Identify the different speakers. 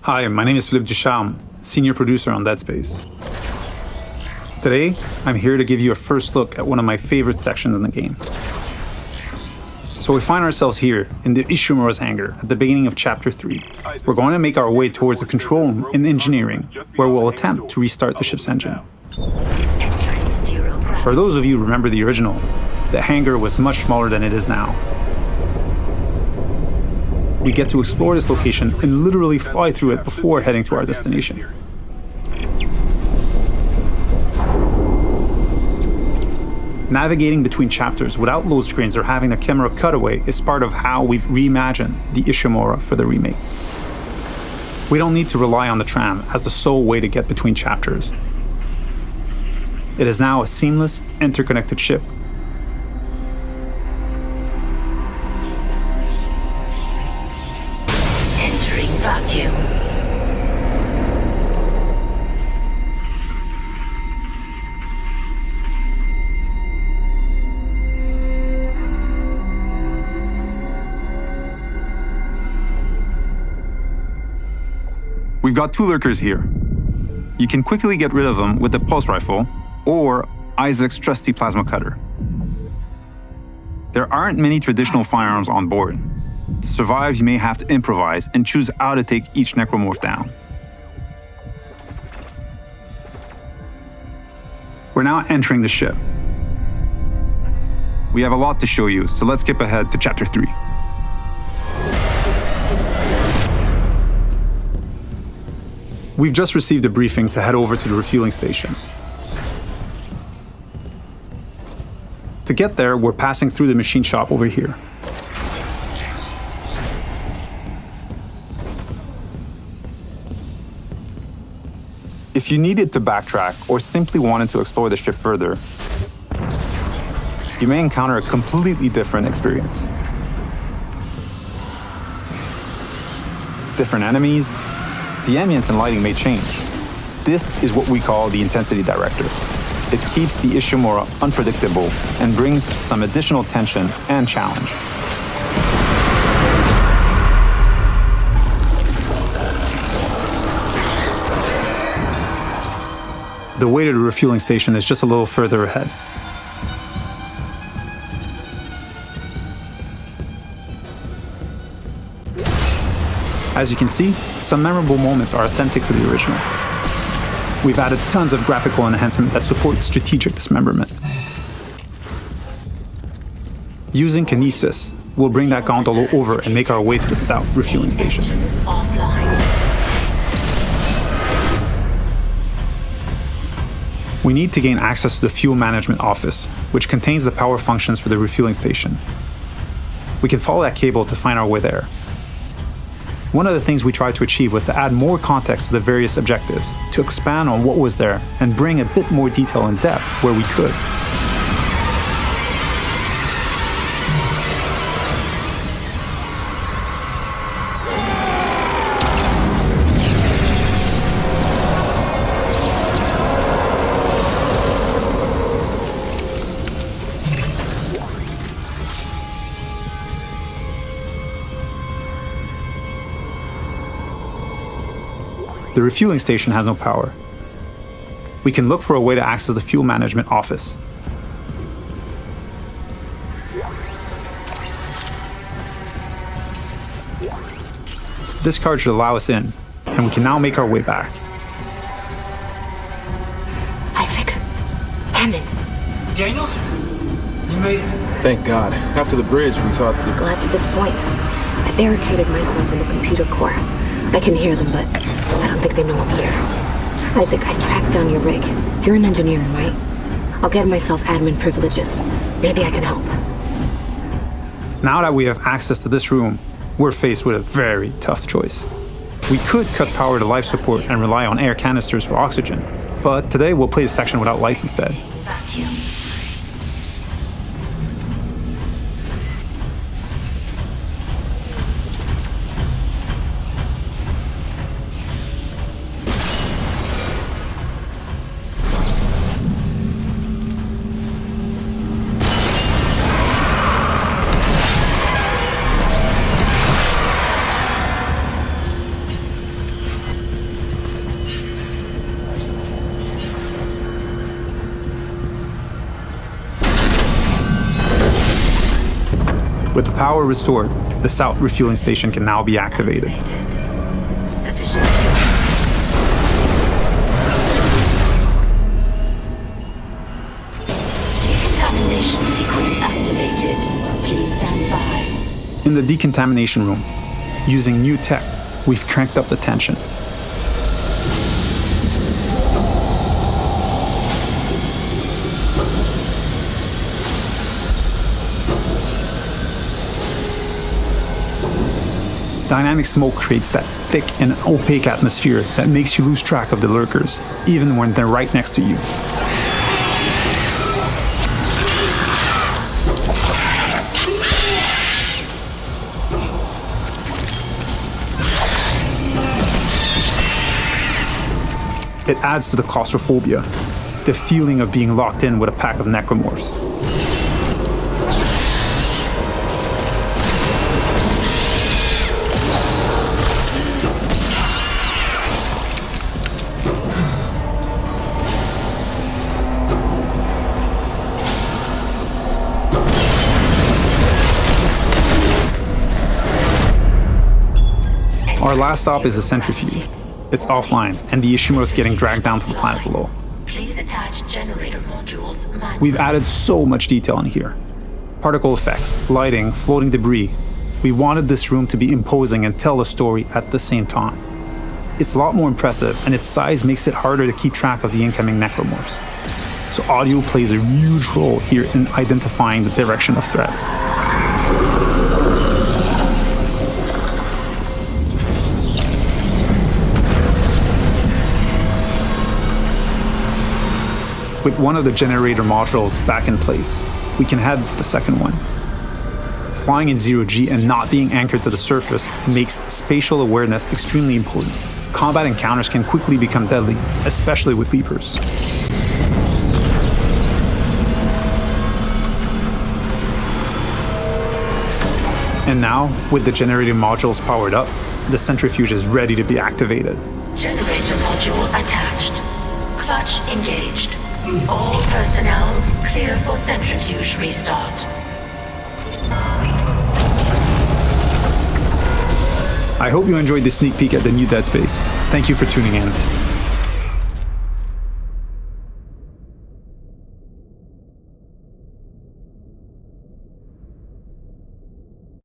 Speaker 1: Hi, my name is Philippe Ducharme, Senior Producer on Dead Space. Today, I'm here to give you a first look at one of my favorite sections in the game. So we find ourselves here in the Ishimura's hangar at the beginning of Chapter 3. We're going to make our way towards the control room in engineering, where we'll attempt to restart the ship's engine. For those of you who remember the original, the hangar was much smaller than it is now. We get to explore this location and literally fly through it before heading to our destination. Navigating between chapters without load screens or having a camera cutaway is part of how we've reimagined the Ishimura for the remake. We don't need to rely on the tram as the sole way to get between chapters. It is now a seamless, interconnected ship.
Speaker 2: Entering vacuum.
Speaker 1: We've got two lurkers here. You can quickly get rid of them with the pulse rifle or Isaac's trusty plasma cutter. There aren't many traditional firearms on board. To survive, you may have to improvise and choose how to take each necromorph down. We're now entering the ship. We have a lot to show you, so let's skip ahead to Chapter 3. We've just received a briefing to head over to the refueling station. To get there, we're passing through the machine shop over here. If you needed to backtrack or simply wanted to explore the ship further, you may encounter a completely different experience. Different enemies, the ambience and lighting may change. This is what we call the intensity director. It keeps the Ishimura unpredictable and brings some additional tension and challenge. The way to the refueling station is just a little further ahead. As you can see, some memorable moments are authentic to the original. We've added tons of graphical enhancement that support strategic dismemberment. Using kinesis, we'll bring that gondola over and make our way to the south refueling station. We need to gain access to the fuel management office, which contains the power functions for the refueling station. We can follow that cable to find our way there. One of the things we tried to achieve was to add more context to the various objectives, to expand on what was there and bring a bit more detail and depth where we could. The refueling station has no power. We can look for a way to access the fuel management office. This card should allow us in, and we can now make our way back.
Speaker 2: Isaac. Hammond.
Speaker 3: Daniels? You made it.
Speaker 4: Thank God. After the bridge, we thought...
Speaker 2: Glad to disappoint. I barricaded myself in the computer core. I can hear them, but I don't think they know I'm here. Isaac, I tracked down your rig. You're an engineer, right? I'll get myself admin privileges. Maybe I can help.
Speaker 1: Now that we have access to this room, we're faced with a very tough choice. We could cut power to life support and rely on air canisters for oxygen, but today we'll play the section without lights instead.
Speaker 2: Vacuum.
Speaker 1: With the power restored, the south refueling station can now be activated.
Speaker 2: Sufficient.
Speaker 5: Decontamination sequence activated. Please stand by.
Speaker 1: In the decontamination room, using new tech, we've cranked up the tension. Dynamic smoke creates that thick and opaque atmosphere that makes you lose track of the lurkers, even when they're right next to you. It adds to the claustrophobia, the feeling of being locked in with a pack of necromorphs. Our last stop is the centrifuge. It's offline, and the Ishimura is getting dragged down to the planet below.
Speaker 5: Please attach generator modules manually.
Speaker 1: We've added so much detail in here. Particle effects, lighting, floating debris. We wanted this room to be imposing and tell a story at the same time. It's a lot more impressive, and its size makes it harder to keep track of the incoming necromorphs. So audio plays a huge role here in identifying the direction of threats. With one of the generator modules back in place, we can head to the second one. Flying in zero-G and not being anchored to the surface makes spatial awareness extremely important. Combat encounters can quickly become deadly, especially with leapers. And now, with the generator modules powered up, the centrifuge is ready to be activated.
Speaker 5: Generator module attached. Clutch engaged. All personnel clear for centrifuge restart.
Speaker 1: I hope you enjoyed this sneak peek at the new Dead Space. Thank you for tuning in.